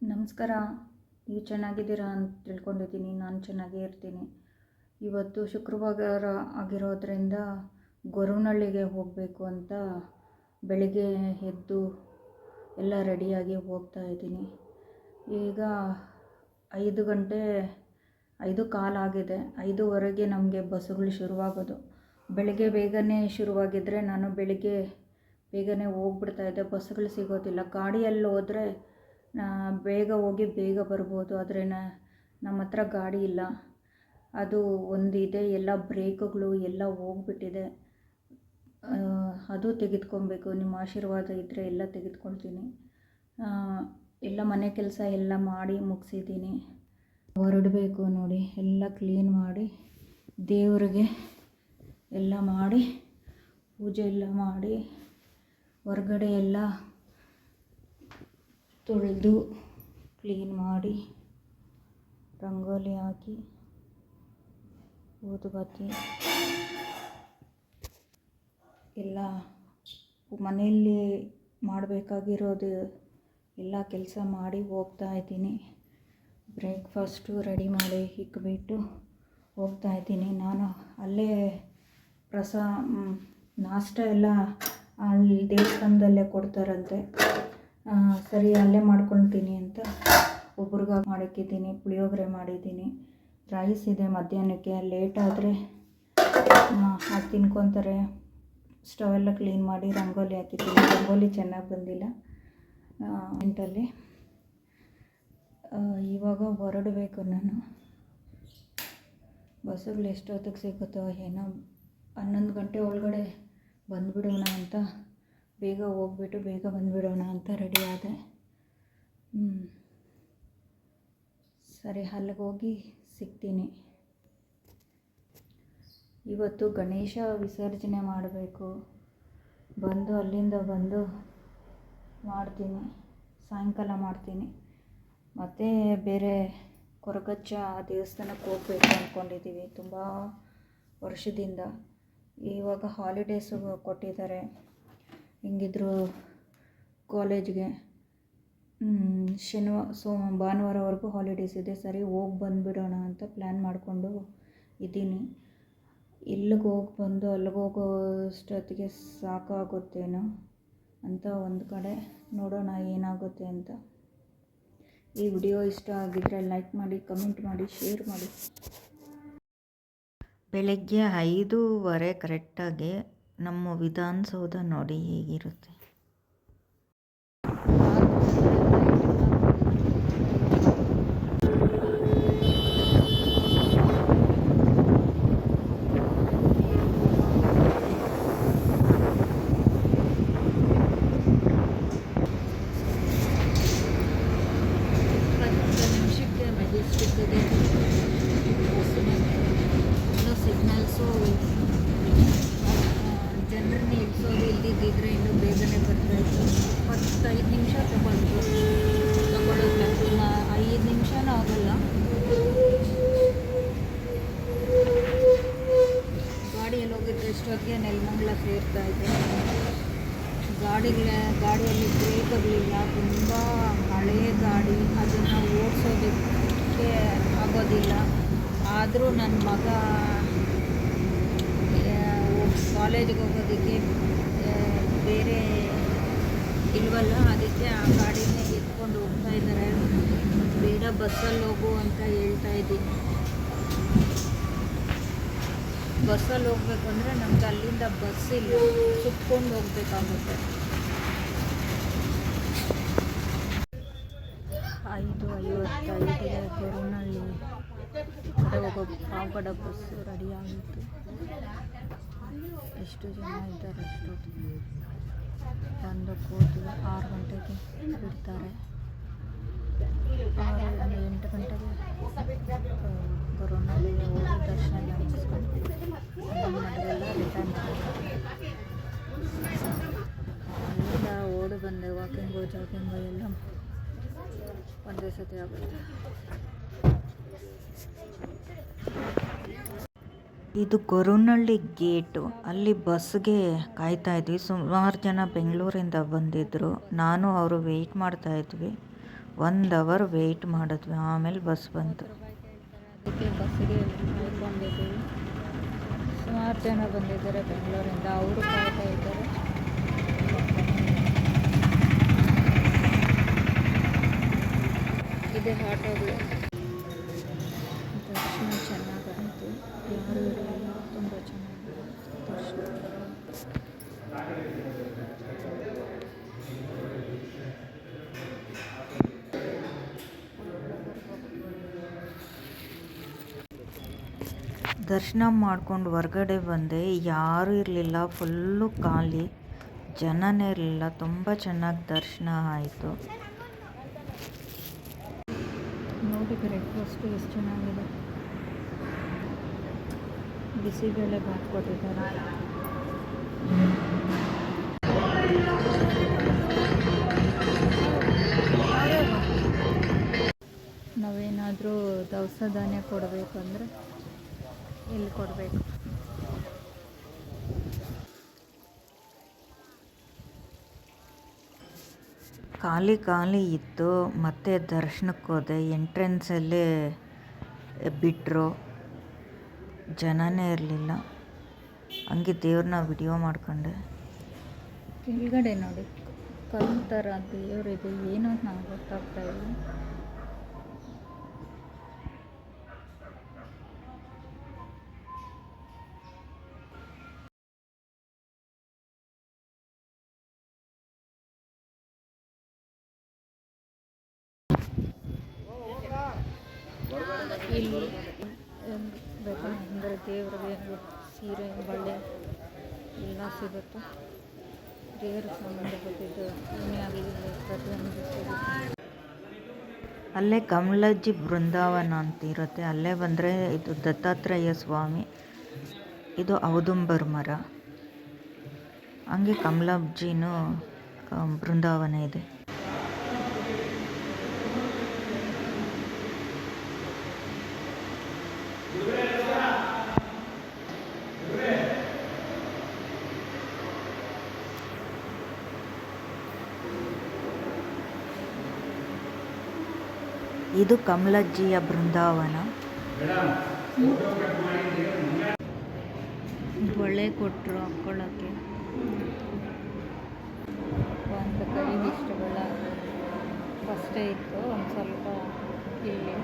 ನಮಸ್ಕಾರ. ನೀವು ಚೆನ್ನಾಗಿದ್ದೀರಾ ಅಂತ ತಿಳ್ಕೊಂಡಿದ್ದೀನಿ. ನಾನು ಚೆನ್ನಾಗೇ ಇರ್ತೀನಿ. ಇವತ್ತು ಶುಕ್ರವಾರ ಆಗಿರೋದ್ರಿಂದ ಗೊರವನಹಳ್ಳಿಗೆ ಹೋಗಬೇಕು ಅಂತ ಬೆಳಿಗ್ಗೆ ಎದ್ದು ಎಲ್ಲ ರೆಡಿಯಾಗಿ ಹೋಗ್ತಾ ಇದ್ದೀನಿ. ಈಗ 5:15 ಆಗಿದೆ. 5:15ಗೆ ನಮಗೆ ಬಸ್ಸುಗಳು ಶುರುವಾಗೋದು. ಬೆಳಗ್ಗೆ ಬೇಗನೆ ಶುರುವಾಗಿದ್ದರೆ ನಾನು ಬೆಳಿಗ್ಗೆ ಬೇಗನೆ ಹೋಗ್ಬಿಡ್ತಾಯಿದ್ದೆ. ಬಸ್ಸುಗಳು ಸಿಗೋದಿಲ್ಲ. ಗಾಡಿಯಲ್ಲಿ ಹೋದರೆ ಬೇಗ ಹೋಗಿ ಬೇಗ ಬರ್ಬೋದು. ಆದರೆ ನಮ್ಮ ಹತ್ರ ಗಾಡಿ ಇಲ್ಲ. ಅದು ಒಂದಿದೆ, ಎಲ್ಲ ಬ್ರೇಕ್ಗಳು ಎಲ್ಲ ಹೋಗ್ಬಿಟ್ಟಿದೆ. ಅದು ತೆಗೆದುಕೊಬೇಕು. ನಿಮ್ಮ ಆಶೀರ್ವಾದ ಇದ್ದರೆ ಎಲ್ಲ ತೆಗೆದುಕೊಳ್ತೀನಿ. ಎಲ್ಲ ಮನೆ ಕೆಲಸ ಎಲ್ಲ ಮಾಡಿ ಮುಗಿಸಿದ್ದೀನಿ. ಹೊರಡಬೇಕು ನೋಡಿ. ಎಲ್ಲ ಕ್ಲೀನ್ ಮಾಡಿ ದೇವರಿಗೆ ಎಲ್ಲ ಮಾಡಿ ಪೂಜೆ ಎಲ್ಲ ಮಾಡಿ ಹೊರಗಡೆ ಎಲ್ಲ ತೊಳೆದು ಕ್ಲೀನ್ ಮಾಡಿ ರಂಗೋಲಿ ಹಾಕಿ ಊದುಬತ್ತಿ ಎಲ್ಲ ಮನೆಯಲ್ಲಿ ಮಾಡಬೇಕಾಗಿರೋದು ಎಲ್ಲ ಕೆಲಸ ಮಾಡಿ ಹೋಗ್ತಾ ಇದ್ದೀನಿ. ಬ್ರೇಕ್ಫಾಸ್ಟು ರೆಡಿ ಮಾಡಿ ಇಕ್ಬಿಟ್ಟು ಹೋಗ್ತಾ ಇದ್ದೀನಿ. ನಾನು ಅಲ್ಲೇ ನಾಷ್ಟ ಎಲ್ಲ ಅಲ್ಲಿ ದೇವಸ್ಥಾನದಲ್ಲೇ ಕೊಡ್ತಾರಂತೆ. ಸರಿ ಅಲ್ಲೇ ಮಾಡ್ಕೊಳ್ತೀನಿ ಅಂತ ಒಬ್ರಿಗೆ ಮಾಡಿಕ್ಕಿದ್ದೀನಿ. ಪುಳಿಯೋಗರೆ ಮಾಡಿದ್ದೀನಿ. ರೈಸ್ ಇದೆ ಮಧ್ಯಾಹ್ನಕ್ಕೆ. ಲೇಟ್ ಆದರೆ ಅದು ತಿನ್ಕೊತಾರೆ. ಸ್ಟವೆಲ್ಲ ಕ್ಲೀನ್ ಮಾಡಿ ರಂಗೋಲಿ ಹಾಕಿದ್ದೀನಿ. ರಂಗೋಲಿ ಚೆನ್ನಾಗಿ ಬಂದಿಲ್ಲ ಇಂಟಲ್ಲಿ. ಇವಾಗ ಹೊರಡಬೇಕು ನಾನು. ಬಸ್ಸುಗಳು ಎಷ್ಟೊತ್ತಿಗೆ ಸಿಗುತ್ತೋ ಏನೋ. 11 ಗಂಟೆ ಒಳಗಡೆ ಬಂದುಬಿಡೋಣ ಅಂತ, ಬೇಗ ಹೋಗ್ಬಿಟ್ಟು ಬೇಗ ಬಂದುಬಿಡೋಣ ಅಂತ ರೆಡಿ ಆದೆ. ಸರಿ, ಅಲ್ಲಿಗೆ ಹೋಗಿ ಸಿಗ್ತೀನಿ. ಇವತ್ತು ಗಣೇಶ ವಿಸರ್ಜನೆ ಮಾಡಬೇಕು. ಅಲ್ಲಿಂದ ಬಂದು ಮಾಡ್ತೀನಿ. ಸಾಯಂಕಾಲ ಮಾಡ್ತೀನಿ. ಮತ್ತು ಬೇರೆ ಕೊರಗಜ್ಜ ದೇವಸ್ಥಾನಕ್ಕೆ ಹೋಗಬೇಕು ಅಂದ್ಕೊಂಡಿದ್ದೀವಿ ತುಂಬ ವರ್ಷದಿಂದ. ಇವಾಗ ಹಾಲಿಡೇಸು ಕೊಟ್ಟಿದ್ದಾರೆ. ಹೆಂಗಿದ್ರು ಕಾಲೇಜ್ಗೆ ಭಾನುವಾರವರೆಗೂ ಹಾಲಿಡೇಸ್ ಇದೆ. ಸರಿ ಹೋಗಿ ಬಂದುಬಿಡೋಣ ಅಂತ ಪ್ಲ್ಯಾನ್ ಮಾಡಿಕೊಂಡು ಇದ್ದೀನಿ. ಇಲ್ಲಿಗೆ ಹೋಗಿ ಬಂದು ಅಲ್ಲಿಗೆ ಹೋಗೋಷ್ಟೊತ್ತಿಗೆ ಸಾಕಾಗುತ್ತೇನೋ ಅಂತ ಒಂದು ಕಡೆ ನೋಡೋಣ ಏನಾಗುತ್ತೆ ಅಂತ. ಈ ವಿಡಿಯೋ ಇಷ್ಟ ಆಗಿದ್ದರೆ ಲೈಕ್ ಮಾಡಿ, ಕಮೆಂಟ್ ಮಾಡಿ, ಶೇರ್ ಮಾಡಿ. ಬೆಳಗ್ಗೆ 5:15 ಕರೆಕ್ಟಾಗಿ ನಮ್ಮ ವಿಧಾನಸೌಧ ನೋಡಿ ಹೇಗಿರುತ್ತೆ. ಜನರನ್ನ ಇಳಿಸೋದು ಇಲ್ದಿದ್ದರೆ ಇನ್ನೂ ಬೇಗನೆ ಬರ್ತಾಯಿತ್ತು. 15 ನಿಮಿಷ ತಗೊಳ್ಳೋದು. ಇನ್ನು 5 ನಿಮಿಷನೂ ಆಗೋಲ್ಲ. ಗಾಡಿಯಲ್ಲಿ ಹೋಗಿದ್ದು ಎಷ್ಟೊತ್ತಿಗೆ ನೆಲಮಂಗಲ ಸೇರ್ತಾಯಿದ್ದೆ. ಗಾಡಿಯಲ್ಲಿ ಬ್ರೇಕ್ಗಳಿಲ್ಲ. ತುಂಬ ಹಳೆಯ ಗಾಡಿ. ಅದನ್ನು ಓಡಿಸೋದಕ್ಕೆ ಆಗೋದಿಲ್ಲ. ಆದರೂ ನನ್ನ ಮಗ ಕಾಲೇಜಿಗೆ ಹೋಗೋದಕ್ಕೆ ಬೇರೆ ಇಲ್ವಲ್ಲ, ಅದಕ್ಕೆ ಆ ಗಾಡಿನೇ ಎತ್ಕೊಂಡು ಹೋಗ್ತಾ ಇದ್ದಾರೆ. ಬೇಡ ಬಸ್ಸಲ್ಲಿ ಹೋಗು ಅಂತ ಹೇಳ್ತಾ ಇದ್ದೀನಿ. ಬಸ್ಸಲ್ಲಿ ಹೋಗ್ಬೇಕಂದ್ರೆ ನಮ್ಗೆ ಅಲ್ಲಿಂದ ಬಸ್ ಇಲ್ಲ, ಸುತ್ಕೊಂಡು ಹೋಗ್ಬೇಕಾಗುತ್ತೆ. 5:55ಗೆ ಗೊರವನಹಳ್ಳಿ ಕಡೆ ಹೋಗೋ ಪಾವಗಡ ಬಸ್ಸು ರೆಡಿ ಆಗಿತ್ತು. ಎಷ್ಟು ಜನ ಇದ್ದಾರೆ ಅಷ್ಟೊತ್ತಿಗೆ ಬಂದು ಕೂತು 6 ಗಂಟೆಗೆ ಬಿಡ್ತಾರೆ. 8 ಗಂಟೆಗೆ ಗೊರವನಹಳ್ಳಿಗೆ ಹೋಗಿ ದರ್ಶನ ಎಲ್ಲ ಮುಗಿಸ್ಕೊಂಡು ನಡುವೆಲ್ಲ ರಿಟರ್ನ್ ಅಲ್ಲಿಂದ ಓಡಿ ಬಂದೆ. ವಾಕಿಂಗು ಜಾಗಿಂಗು ಎಲ್ಲ ಒಂದೇ ಸತಿ ಆಗುತ್ತೆ. ಇದು ಗೊರವನಹಳ್ಳಿ ಗೇಟು. ಅಲ್ಲಿ ಬಸ್ಗೆ ಕಾಯ್ತಾಯಿದ್ವಿ. ಸುಮಾರು ಜನ ಬೆಂಗಳೂರಿಂದ ಬಂದಿದ್ದರು. ನಾನು ಅವರು ವೆಯ್ಟ್ ಮಾಡ್ತಾಯಿದ್ವಿ. 1 ಅವರ್ ವೆಯ್ಟ್ ಮಾಡಿದ್ವಿ, ಆಮೇಲೆ ಬಸ್ ಬಂತು. ಅದಕ್ಕೆ ಬಸ್ಸಿಗೆ ಕಾಯ್ಕೊಂಡಿದ್ದೀವಿ. ಸುಮಾರು ಜನ ಬಂದಿದ್ದಾರೆ ಬೆಂಗಳೂರಿಂದ, ಅವರು ಕಾಯ್ತಾ ಇದ್ದಾರೆ. ಇದೆ ಆಟೋಗಳು. ದರ್ಶನ ಚೆನ್ನಾಗಾಯಿತು, ಯಾರೂ ಇರಲಿಲ್ಲ, ತುಂಬ ಚೆನ್ನಾಗಿತ್ತು ದರ್ಶನ. ದರ್ಶನ ಮಾಡ್ಕೊಂಡು ಹೊರ್ಗಡೆ ಬಂದೆ, ಯಾರೂ ಇರಲಿಲ್ಲ, ಫುಲ್ಲು ಖಾಲಿ, ಜನನೇ ಇರಲಿಲ್ಲ. ತುಂಬ ಚೆನ್ನಾಗಿ ದರ್ಶನ ಆಯಿತು. ನೋಡಿ ಬ್ರೇಕ್ಫಾಸ್ಟು ಎಷ್ಟು ಚೆನ್ನಾಗಿದೆ. ಬಿಸಿಬೇಳೆ ಬಾತ್ ಕೊಟ್ಟಿದ್ದಾರೆ. ನಾವೇನಾದರೂ ದವಸ ಧಾನ್ಯ ಕೊಡಬೇಕಂದ್ರೆ ಇಲ್ಲಿ ಕೊಡಬೇಕು. ಖಾಲಿ ಖಾಲಿ ಇತ್ತು. ಮತ್ತೆ ದರ್ಶನಕ್ಕೆ ಹೋದೆ, ಎಂಟ್ರೆನ್ಸಲ್ಲೇ ಬಿಟ್ಟರು, ಜನನೇ ಇರಲಿಲ್ಲ. ಹಂಗೆ ದೇವ್ರನ್ನ ವಿಡಿಯೋ ಮಾಡ್ಕೊಂಡೆ. ಕೆಳಗಡೆ ನೋಡಿ ಕಲ್ಲು ಥರ ದೇವರಿದೆ, ಏನೋ ನಂಗೆ ಗೊತ್ತಾಗ್ತಾ ಇಲ್ಲ. ಇಲ್ಲಿ ಬೇಕಂದರೆ ದೇವರಿಗೆ ಸೀರೆ ಬಳೆ ಎಲ್ಲ ಸಿಗುತ್ತೆ. ದೇವರು ಸಂಬಂಧಪಟ್ಟಿದ್ದು ಏನೇ ಆಗಲಿ ಪ್ರತಿಯೊಂದು ಸಿಗುತ್ತೆ. ಅಲ್ಲೇ ಕಮಲಜ್ಜಿ ಬೃಂದಾವನ ಅಂತ ಇರುತ್ತೆ, ಅಲ್ಲೇ ಬಂದರೆ ಇದು ದತ್ತಾತ್ರೇಯ ಸ್ವಾಮಿ, ಇದು ಔದುಂಬರ ಮರ. ಹಂಗೆ ಕಮಲಜ್ಜಿನೂ ಬೃಂದಾವನ ಇದೆ. ಇದು ಕಮಲಜ್ಜಿಯ ಬೃಂದಾವನ. ಬಳೆ ಕೊಟ್ಟರು ಹಾಕ್ಕೊಳ್ಳೋಕ್ಕೆ. ಒಂದು ಕೈಗೆ ಇಷ್ಟು ಬಳೆ ಫಸ್ಟೇ ಇತ್ತು, ಒಂದು ಸ್ವಲ್ಪ ಇಲ್ಲಿ